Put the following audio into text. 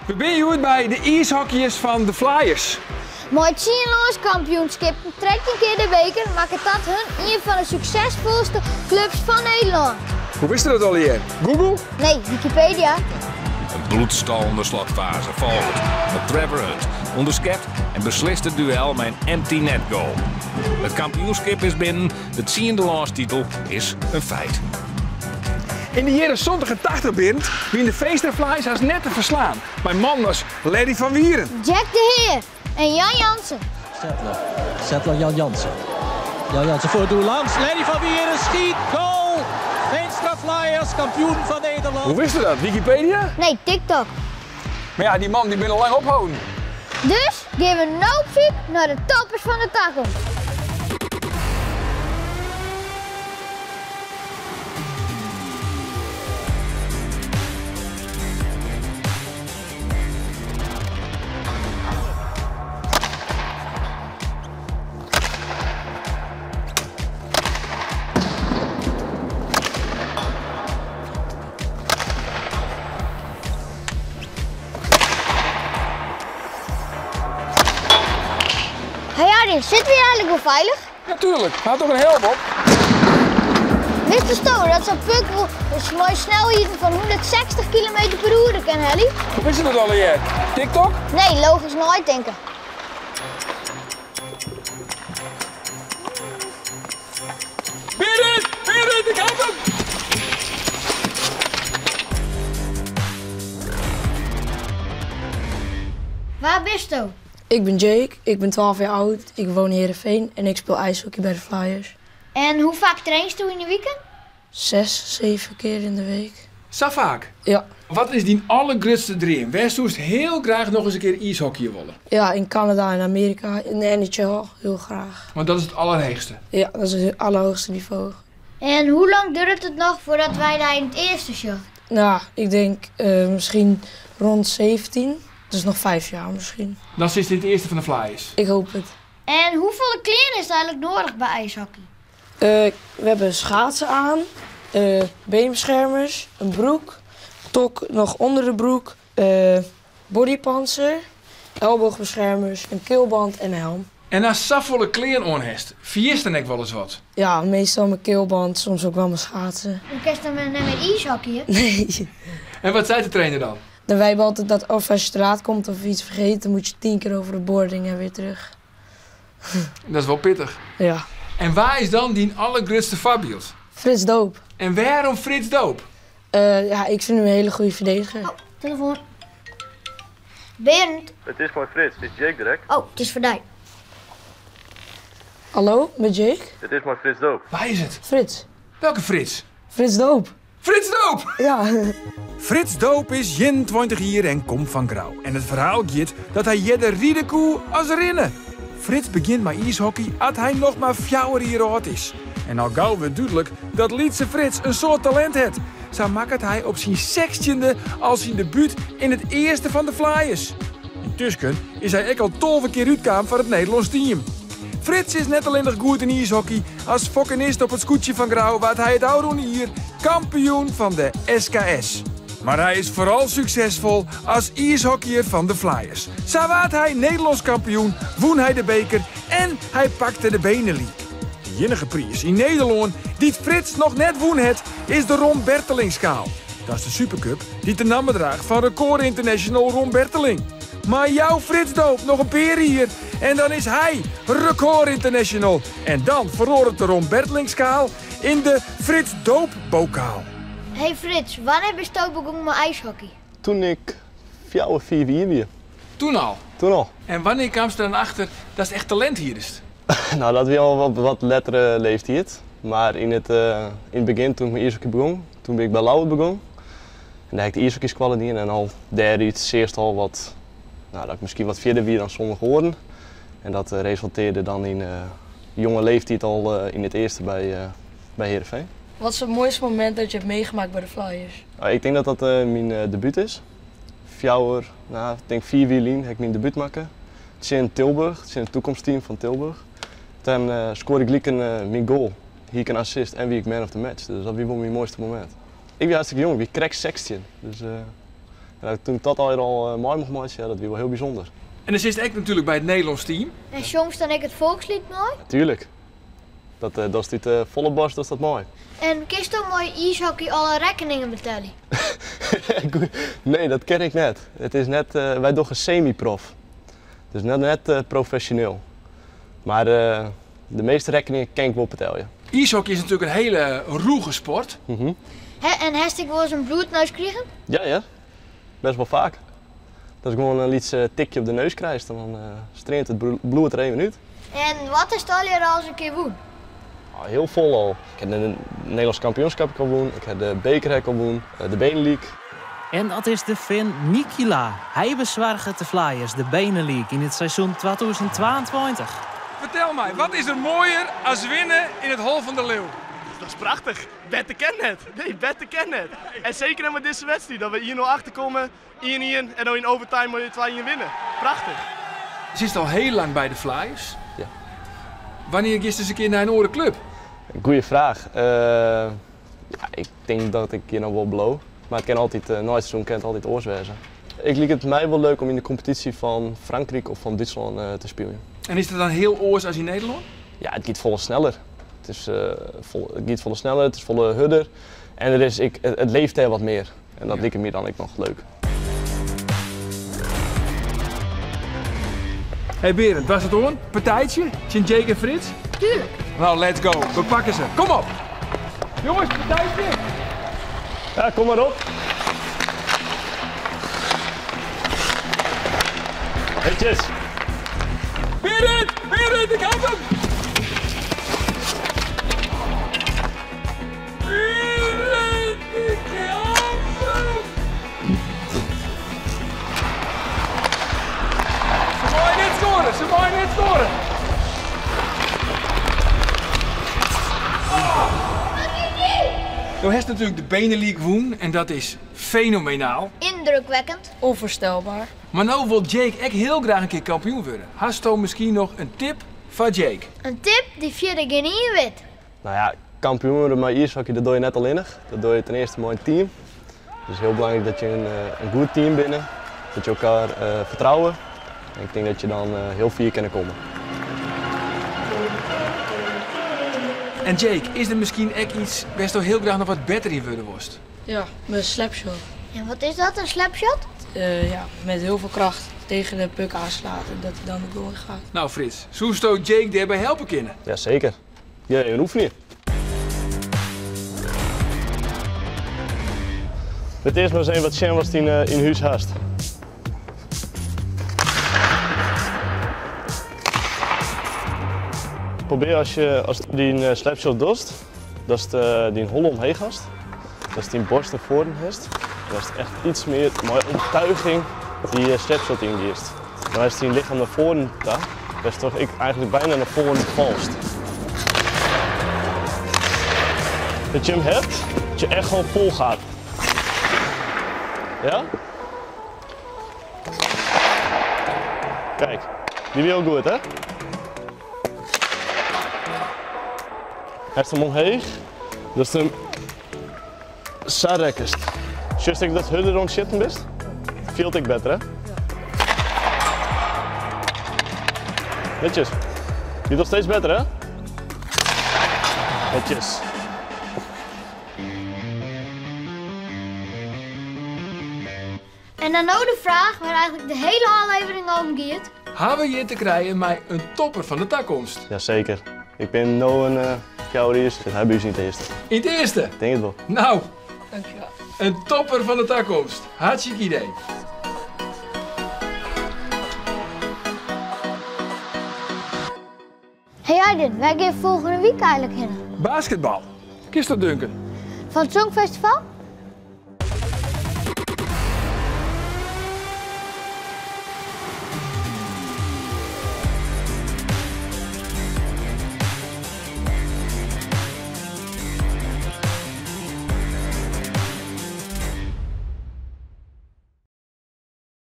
We zijn hier bij de ijshockeyers van de Flyers. Maar het Seniorlandskampioenschap trekt een keer de beker, maakt het dat hun een van de succesvolste clubs van Nederland. Hoe wist je dat al hier? Google? Nee, Wikipedia. Een bloedstalende slotfase volgt. Met Trevor Hunt onderschept en beslist het duel met een empty net goal. Het kampioenschap is binnen, de 10e landstitel is een feit. In de jaren 70 en 80 bent, wien de Feester Flyers als net te verslaan. Mijn man was Larry van Wieren. Jack de Heer en Jan Jansen. Settler Jan Jansen. Jan Jansen voor het doel langs. Larry van Wieren schiet, goal! Veenstra Flyers, kampioen van Nederland. Hoe wist je dat? Wikipedia? Nee, TikTok. Maar ja, die man die ben al lang ophouden. Dus geven we nou op zoek naar de toppers van de takken. Hey Arjen, zitten we hier eigenlijk wel veilig? Natuurlijk, had toch een helm op? Wist je toch dat zo'n puk mooi snelheden van 160 km per uur kan, Helly? Hoe wist je dat al hier? TikTok? Nee, logisch nooit denken. Berend! Berend, ik heb hem! Waar bist je? Ik ben Jake, ik ben 12 jaar oud, ik woon in Heerenveen en ik speel ijshockey bij de Flyers. En hoe vaak trainst u in de weekend? 6, 7 keer in de week. Zo vaak. Ja. Wat is die allergrootste droom? Waar zou je heel graag nog eens een keer ijshockey willen? Ja, in Canada en Amerika, in de NHL, heel graag. Want dat is het allerhoogste. Ja, dat is het allerhoogste niveau. En hoe lang duurt het nog voordat wij daar in het eerste show? Nou, ik denk misschien rond 17, dus nog 5 jaar misschien. Dan is dit het eerste van de Flyers. Ik hoop het. En hoeveel kleren is eigenlijk nodig bij ijshockey? We hebben schaatsen aan, beenbeschermers, een broek, tok nog onder de broek, bodypanzer, elloogboogbeschermers, een keelband en een helm. En als zo volle kleren aan hebt, vies dan ook wel eens wat? Ja, meestal mijn keelband, soms ook wel mijn schaatsen. Hoe kan je dan met ijshockey? Nee. En wat zei de trainer dan? Dan wij hebben altijd dat of als je eruit komt of iets vergeten, dan moet je 10 keer over de boarding en weer terug. Dat is wel pittig. Ja. En waar is dan die allergrootste voorbeeld? Frits Doop. En waarom Frits Doop? Ja, ik vind hem een hele goede verdediger. Oh, telefoon. Berend. Het is voor Frits, het is Jake direct. Oh, het is voor jou. Hallo, met Jake? Het is maar Frits Doop. Waar is het? Frits. Welke Frits? Frits Doop. Frits Doop! Ja. Frits Doop is 21 jaar en komt van Grauw. En het verhaal gaat dat hij jeder riedekoe als rennen. Frits begint met ijshockey als hij nog maar 4 jaar oud is. En al gauw werd duidelijk dat Lietse Frits een soort talent heeft. Zo maakt hij op zijn 16e al zijn debuut in het eerste van de Flyers. Intussen is hij ook al 12 keer uitgekomen voor het Nederlands team. Frits is net alleen nog goed in ijshockey als fokkenist op het scootje van Grauw, waar hij het oude hier kampioen van de SKS. Maar hij is vooral succesvol als ijshockeyer van de Flyers. Zo werd hij Nederlands kampioen, won hij de beker en hij pakte de Benelink. De enige prijs in Nederland die Frits nog net won het, is de Ron Bertelingsschaal. Dat is de Supercup die de naam draagt van Record International Ron Berteling. Maar jouw Frits Doop nog een peer hier en dan is hij Record International. En dan verloor het de Ron Bertelingsschaal in de Frits Doop bokaal. Hey Frits, wanneer ben je ook begonnen met ijshockey? Toen ik 4 of 4 jaar weer. Toen al. Toen al. En wanneer kwam ze dan achter dat het echt talent hier is? Nou, dat weer al wat letteren leeft hier. Maar in het begin, toen ik mijn ijshockey begon, toen ben ik bij Lauwe begonnen. En daar heb ik de ijshockeyskwalle in en al daar iets eerst al wat, nou, dat ik misschien wat verder weer dan sommigen hoorden. En dat resulteerde dan in jonge leeftijd al in het eerste bij Heerenveen. Wat is het mooiste moment dat je hebt meegemaakt bij de Flyers? Ik denk dat dat mijn debuut is. 4 jaar, nou, ik denk 4 wielien heb ik mijn debuut maken. Het is in Tilburg, het is in het toekomstteam van Tilburg. Toen scoorde ik gelijk mijn goal. Hier ik een assist en wie ik man of the match. Dus dat was wel mijn mooiste moment. Ik ben hartstikke jong, ik kreeg 16. Dus dat En toen ik dat al mooi mocht maken, ja, dat was wel heel bijzonder. En dan zit echt natuurlijk bij het Nederlands team. En soms dan ik het volkslied mooi. Tuurlijk. Dat is dit volle borst, dat is dat mooi. En kist ook mooi ijshockey alle rekeningen betalen? Nee, dat ken ik net. Het is net, wij doen een semi-prof. Dus net professioneel. Maar de meeste rekeningen kan ik wel betalen. Ijshockey is natuurlijk een hele roege sport. En heeft ik wel eens een bloedneus kregen? Ja. Best wel vaak. Dat ik gewoon een lietse tikje op de neus krijg, dan streent het bloed er 1 minuut. En wat is het al je als een keer woen? Heel vol al. Ik heb de Nederlands kampioenschap al gewonnen, ik heb de bekerhek al gewonnen, de Benelink. En dat is de Finn Nikila. Hij bezorgt de Flyers de Benelink in het seizoen 2022. Vertel mij, wat is er mooier als winnen in het Hol van de Leeuw? Dat is prachtig. Bette kent het. Nee, Bette kent het. En zeker met deze wedstrijd, dat we hier nog achter komen, 1-1 en dan in overtime moet je 2-1 winnen. Prachtig. Je zit al heel lang bij de Flyers. Ja. Wanneer gist eens een keer naar een andere club? Goeie vraag. Ik denk dat ik hier nog wel blow. Maar het kan altijd, na het seizoen kan het altijd oors wezen. Ik liep het mij wel leuk om in de competitie van Frankrijk of van Duitsland te spelen. En is het dan heel oors als in Nederland? Ja, het gaat volle sneller. Het gaat volle sneller, het is volle hudder. En het leeft er wat meer. En dat liep me dan ook nog leuk. Hey Berend, was het hoor? Partijtje? Sint Jake en Frits? Tuurlijk. Nou, let's go. We pakken ze. Kom op! Jongens, partijtje! Ja, kom maar op. Hetjes. Berend! Berend, ik heb hem! Berend, ik heb hem! Ze mogen net scoren, ze mogen net scoren! Je hebt natuurlijk de Benelink gewonnen en dat is fenomenaal. Indrukwekkend. Onvoorstelbaar. Maar nou wil Jake echt heel graag een keer kampioen worden. Hast je misschien nog een tip van Jake? Een tip die via de geen weet. Nou ja, kampioen worden met ijshockey, dat doe je net alleenig. Dat doe je ten eerste met een team. Het is heel belangrijk dat je een goed team bent. Dat je elkaar vertrouwen. En ik denk dat je dan heel ver kan komen. En Jake, is er misschien echt iets waar je heel graag nog wat beter in willen worst? Ja, mijn slapshot. En wat is dat, een slapshot? Ja, met heel veel kracht tegen de puck aanslaat en dat hij dan de goal in gaat. Nou Frits, zo zou Jake daarbij helpen kunnen? Jazeker. Ja, een oefening. Het eerst maar eens even wat Sjen was in huis haast. Probeer als die een slapshot doet, dat je die hol omheen gaat. Dat je die borst naar voren hebt. Dat is echt iets meer mooie overtuiging die slapshot ingeeft. Maar als je lichaam naar voren gaat, dan is toch eigenlijk bijna naar voren valst. Dat je hem hebt, dat je echt gewoon vol gaat. Ja? Kijk, die wil goed hè? Hij heeft hem omheen, dat je hem zo rekkest. Just ik dat hudder rond zitten best, voelt ik beter hè? Netjes. Je doet steeds beter hè? Netjes. En dan nou de vraag waar eigenlijk de hele aflevering om gaat. Hebben we hier te krijgen met een topper van de toekomst? Jazeker. Ik ben nu een Kouwriers, dat hebben jullie niet het eerste. In het eerste? Ik denk het wel. Nou, Dankjewel. een topper van de toekomst. Hartstikke idee. Hey Aiden, wij gaan volgende week eigenlijk heen. Basketbal. Kist dat dunken? Van het Songfestival?